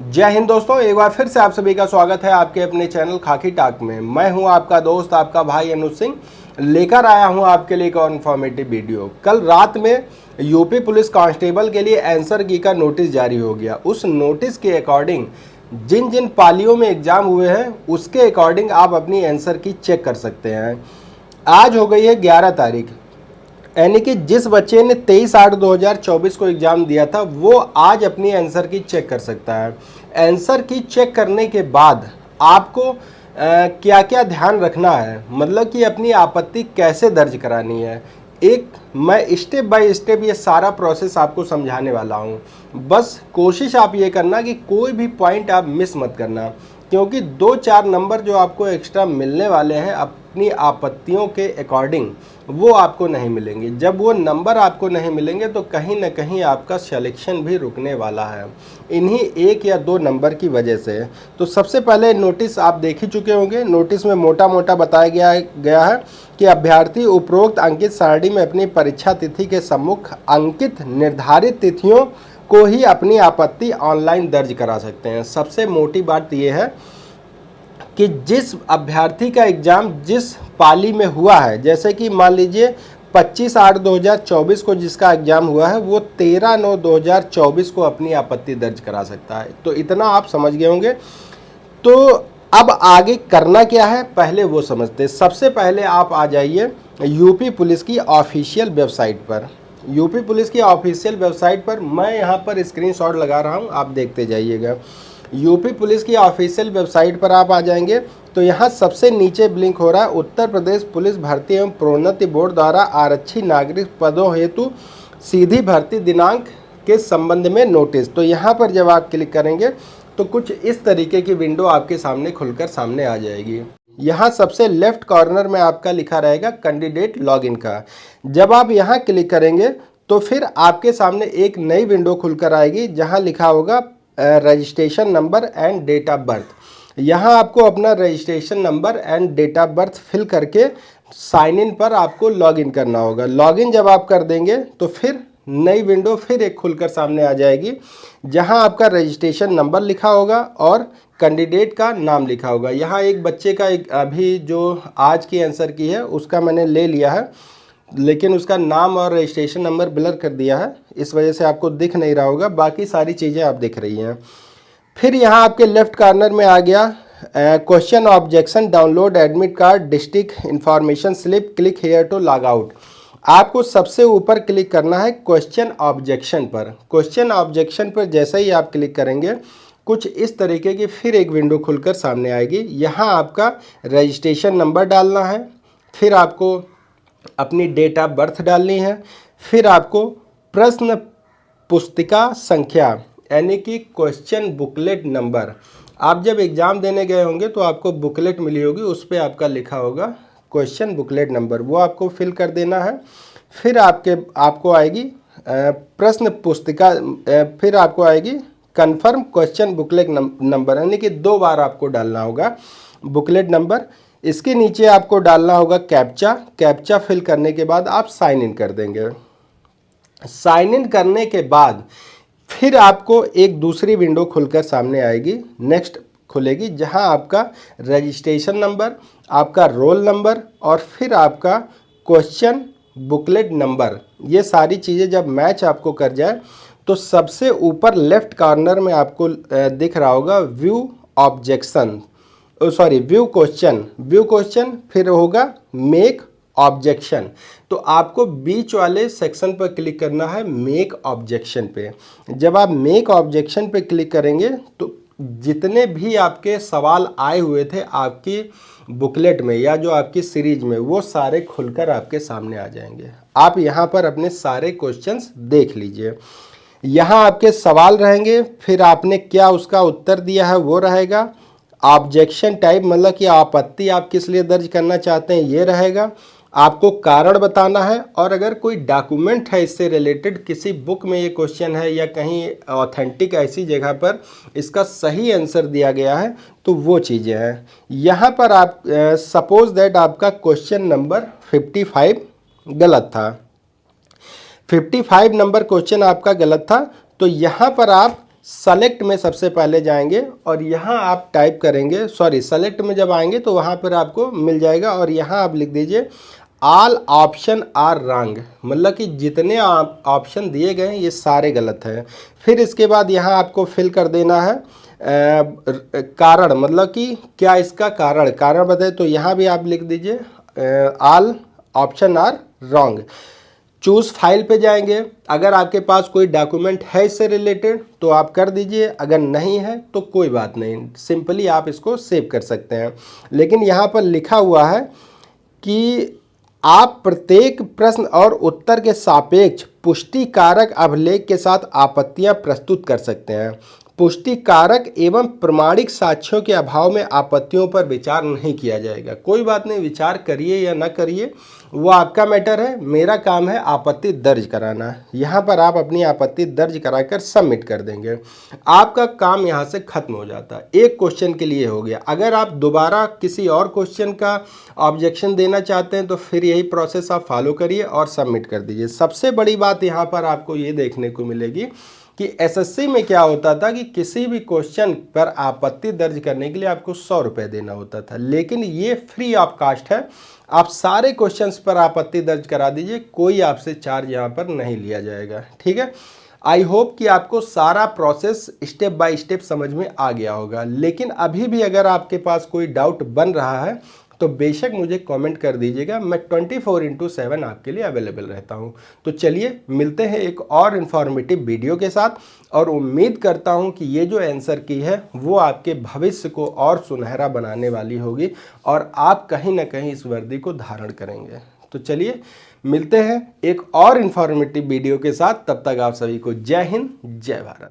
जय हिंद दोस्तों, एक बार फिर से आप सभी का स्वागत है आपके अपने चैनल खाकी टाक में। मैं हूं आपका दोस्त, आपका भाई अनुज सिंह, लेकर आया हूं आपके लिए एक और इन्फॉर्मेटिव वीडियो। कल रात में यूपी पुलिस कांस्टेबल के लिए आंसर की का नोटिस जारी हो गया। उस नोटिस के अकॉर्डिंग जिन जिन पालियों में एग्जाम हुए हैं उसके अकॉर्डिंग आप अपनी आंसर की चेक कर सकते हैं। आज हो गई है 11 तारीख, यानी कि जिस बच्चे ने 23/8/2024 को एग्ज़ाम दिया था वो आज अपनी आंसर की चेक कर सकता है। आंसर की चेक करने के बाद आपको क्या क्या ध्यान रखना है, मतलब कि अपनी आपत्ति कैसे दर्ज करानी है, एक मैं स्टेप बाय स्टेप ये सारा प्रोसेस आपको समझाने वाला हूँ। बस कोशिश आप ये करना कि कोई भी पॉइंट आप मिस मत करना, क्योंकि 2-4 नंबर जो आपको एक्स्ट्रा मिलने वाले हैं अपनी आपत्तियों के अकॉर्डिंग वो आपको नहीं मिलेंगे। जब वो नंबर आपको नहीं मिलेंगे तो कहीं ना कहीं आपका सिलेक्शन भी रुकने वाला है, इन्हीं 1 या 2 नंबर की वजह से। तो सबसे पहले नोटिस आप देख ही चुके होंगे। नोटिस में मोटा मोटा बताया गया है कि अभ्यर्थी उपरोक्त अंकित सारणी में अपनी परीक्षा तिथि के सम्मुख अंकित निर्धारित तिथियों को ही अपनी आपत्ति ऑनलाइन दर्ज करा सकते हैं। सबसे मोटी बात यह है कि जिस अभ्यर्थी का एग्ज़ाम जिस पाली में हुआ है, जैसे कि मान लीजिए 25/8/2024 को जिसका एग्ज़ाम हुआ है वो 13/9/2024 को अपनी आपत्ति दर्ज करा सकता है। तो इतना आप समझ गए होंगे। तो अब आगे करना क्या है पहले वो समझते हैं। सबसे पहले आप आ जाइए यूपी पुलिस की ऑफिशियल वेबसाइट पर। यूपी पुलिस की ऑफिशियल वेबसाइट पर मैं यहाँ पर स्क्रीनशॉट लगा रहा हूँ, आप देखते जाइएगा। यूपी पुलिस की ऑफिशियल वेबसाइट पर आप आ जाएंगे तो यहाँ सबसे नीचे लिंक हो रहा है उत्तर प्रदेश पुलिस भर्ती एवं प्रोन्नति बोर्ड द्वारा आरक्षी नागरिक पदों हेतु सीधी भर्ती दिनांक के संबंध में नोटिस। तो यहाँ पर जब आप क्लिक करेंगे तो कुछ इस तरीके की विंडो आपके सामने खुलकर सामने आ जाएगी। यहाँ सबसे लेफ्ट कॉर्नर में आपका लिखा रहेगा कैंडिडेट लॉगिन का। जब आप यहाँ क्लिक करेंगे तो फिर आपके सामने एक नई विंडो खुलकर आएगी जहाँ लिखा होगा registration number and date of birth. यहाँ आपको अपना registration number and date of birth fill करके साइन इन पर आपको लॉगिन करना होगा। लॉगिन जब आप कर देंगे तो फिर नई विंडो फिर एक खुलकर सामने आ जाएगी जहां आपका रजिस्ट्रेशन नंबर लिखा होगा और कैंडिडेट का नाम लिखा होगा। यहाँ एक बच्चे का अभी जो आज की आंसर की है उसका मैंने ले लिया है, लेकिन उसका नाम और रजिस्ट्रेशन नंबर ब्लर कर दिया है, इस वजह से आपको दिख नहीं रहा होगा। बाकी सारी चीज़ें आप दिख रही हैं। फिर यहाँ आपके लेफ्ट कॉर्नर में आ गया question objection download admit card district information slip click here to log out. आपको सबसे ऊपर क्लिक करना है क्वेश्चन ऑब्जेक्शन पर। क्वेश्चन ऑब्जेक्शन पर जैसे ही आप क्लिक करेंगे कुछ इस तरीके की फिर एक विंडो खुलकर सामने आएगी। यहाँ आपका रजिस्ट्रेशन नंबर डालना है, फिर आपको अपनी डेट ऑफ बर्थ डालनी है, फिर आपको प्रश्न पुस्तिका संख्या यानी कि क्वेश्चन बुकलेट नंबर। आप जब एग्ज़ाम देने गए होंगे तो आपको बुकलेट मिली होगी, उस पर आपका लिखा होगा क्वेश्चन बुकलेट नंबर, वो आपको फिल कर देना है। फिर आपको आएगी प्रश्न पुस्तिका, फिर आपको आएगी कन्फर्म क्वेश्चन बुकलेट नंबर, यानी कि 2 बार आपको डालना होगा बुकलेट नंबर। इसके नीचे आपको डालना होगा कैप्चा। कैप्चा फिल करने के बाद आप साइन इन कर देंगे। साइन इन करने के बाद फिर आपको एक दूसरी विंडो खुलकर सामने आएगी, नेक्स्ट खुलेगी, जहां आपका रजिस्ट्रेशन नंबर, आपका रोल नंबर और फिर आपका क्वेश्चन बुकलेट नंबर, ये सारी चीज़ें जब मैच आपको कर जाए तो सबसे ऊपर लेफ्ट कॉर्नर में आपको दिख रहा होगा view objection, sorry view question, फिर होगा मेक ऑब्जेक्शन। तो आपको बीच वाले सेक्शन पर क्लिक करना है मेक ऑब्जेक्शन पे। जब आप मेक ऑब्जेक्शन पे क्लिक करेंगे तो जितने भी आपके सवाल आए हुए थे आपकी बुकलेट में या जो आपकी सीरीज में, वो सारे खुलकर आपके सामने आ जाएंगे। आप यहाँ पर अपने सारे क्वेश्चंस देख लीजिए। यहाँ आपके सवाल रहेंगे, फिर आपने क्या उसका उत्तर दिया है वो रहेगा। ऑब्जेक्शन टाइप मतलब कि आपत्ति आप किस लिए दर्ज करना चाहते हैं ये रहेगा। आपको कारण बताना है, और अगर कोई डॉक्यूमेंट है इससे रिलेटेड, किसी बुक में ये क्वेश्चन है या कहीं ऑथेंटिक ऐसी जगह पर इसका सही आंसर दिया गया है तो वो चीज़ें हैं। यहाँ पर आप सपोज दैट आपका क्वेश्चन नंबर 55 गलत था, 55 नंबर क्वेश्चन आपका गलत था, तो यहाँ पर आप सेलेक्ट में सबसे पहले जाएंगे और यहाँ आप टाइप करेंगे, सेलेक्ट में जब आएंगे तो वहाँ पर आपको मिल जाएगा और यहाँ आप लिख दीजिए ऑल ऑप्शन आर रॉन्ग, मतलब कि जितने ऑप्शन दिए गए हैं ये सारे गलत हैं। फिर इसके बाद यहाँ आपको फिल कर देना है कारण, मतलब कि क्या इसका कारण बताए, तो यहाँ भी आप लिख दीजिए all option are wrong. Choose file पे जाएंगे, अगर आपके पास कोई डॉक्यूमेंट है इससे रिलेटेड तो आप कर दीजिए, अगर नहीं है तो कोई बात नहीं, सिंपली आप इसको सेव कर सकते हैं। लेकिन यहाँ पर लिखा हुआ है कि आप प्रत्येक प्रश्न और उत्तर के सापेक्ष पुष्टि कारक अभिलेख के साथ आपत्तियां प्रस्तुत कर सकते हैं। पुष्टि कारक एवं प्रमाणिक साक्ष्यों के अभाव में आपत्तियों पर विचार नहीं किया जाएगा। कोई बात नहीं, विचार करिए या ना करिए वो आपका मैटर है, मेरा काम है आपत्ति दर्ज कराना। यहाँ पर आप अपनी आपत्ति दर्ज कराकर सबमिट कर देंगे, आपका काम यहाँ से खत्म हो जाता है। एक क्वेश्चन के लिए हो गया। अगर आप दोबारा किसी और क्वेश्चन का ऑब्जेक्शन देना चाहते हैं तो फिर यही प्रोसेस आप फॉलो करिए और सबमिट कर दीजिए। सबसे बड़ी बात यहाँ पर आपको ये देखने को मिलेगी कि एसएससी में क्या होता था कि किसी भी क्वेश्चन पर आपत्ति दर्ज करने के लिए आपको 100 रुपये देना होता था, लेकिन ये फ्री ऑफ कास्ट है। आप सारे क्वेश्चंस पर आपत्ति दर्ज करा दीजिए, कोई आपसे चार्ज यहाँ पर नहीं लिया जाएगा। ठीक है, आई होप कि आपको सारा प्रोसेस स्टेप बाय स्टेप समझ में आ गया होगा। लेकिन अभी भी अगर आपके पास कोई डाउट बन रहा है तो बेशक मुझे कमेंट कर दीजिएगा, मैं 24/7 आपके लिए अवेलेबल रहता हूं। तो चलिए मिलते हैं एक और इन्फॉर्मेटिव वीडियो के साथ, और उम्मीद करता हूं कि ये जो आंसर की है वो आपके भविष्य को और सुनहरा बनाने वाली होगी और आप कहीं ना कहीं इस वर्दी को धारण करेंगे। तो चलिए मिलते हैं एक और इन्फॉर्मेटिव वीडियो के साथ, तब तक आप सभी को जय हिंद जय भारत।